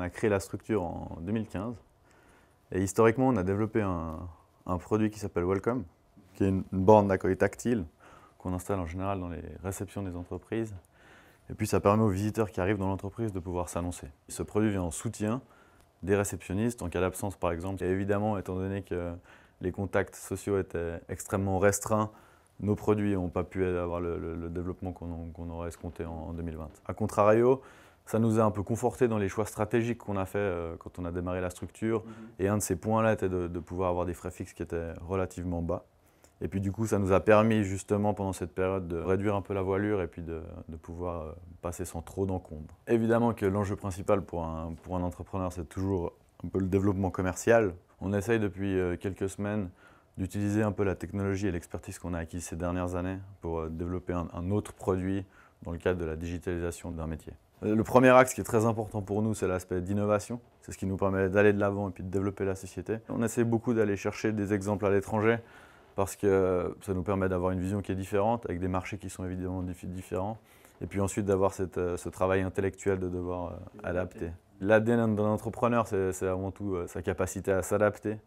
a créé la structure en 2015. Et historiquement, on a développé un produit qui s'appelle Welcome, qui est une borne d'accueil tactile qu'on installe en général dans les réceptions des entreprises. Et puis ça permet aux visiteurs qui arrivent dans l'entreprise de pouvoir s'annoncer. Ce produit vient en soutien des réceptionnistes en cas d'absence par exemple. Et évidemment, étant donné que les contacts sociaux étaient extrêmement restreints, nos produits n'ont pas pu avoir le développement qu'on aurait escompté en 2020. A contrario, ça nous a un peu conforté dans les choix stratégiques qu'on a fait quand on a démarré la structure. Et un de ces points-là était de pouvoir avoir des frais fixes qui étaient relativement bas. Et puis du coup, ça nous a permis justement pendant cette période de réduire un peu la voilure et puis de pouvoir passer sans trop d'encombre. Évidemment que l'enjeu principal pour un entrepreneur, c'est toujours un peu le développement commercial. On essaye depuis quelques semaines d'utiliser un peu la technologie et l'expertise qu'on a acquise ces dernières années pour développer un autre produit dans le cadre de la digitalisation d'un métier. Le premier axe qui est très important pour nous, c'est l'aspect d'innovation. C'est ce qui nous permet d'aller de l'avant et puis de développer la société. On essaie beaucoup d'aller chercher des exemples à l'étranger parce que ça nous permet d'avoir une vision qui est différente, avec des marchés qui sont évidemment différents. Et puis ensuite d'avoir ce travail intellectuel de devoir adapter. L'ADN d'un entrepreneur, c'est avant tout sa capacité à s'adapter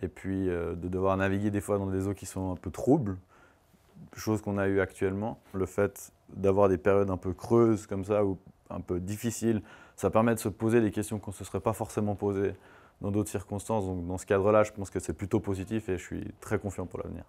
et puis de devoir naviguer des fois dans des eaux qui sont un peu troubles, chose qu'on a eu actuellement. Le fait d'avoir des périodes un peu creuses comme ça ou un peu difficiles, ça permet de se poser des questions qu'on ne se serait pas forcément posées dans d'autres circonstances. Donc dans ce cadre-là, je pense que c'est plutôt positif et je suis très confiant pour l'avenir.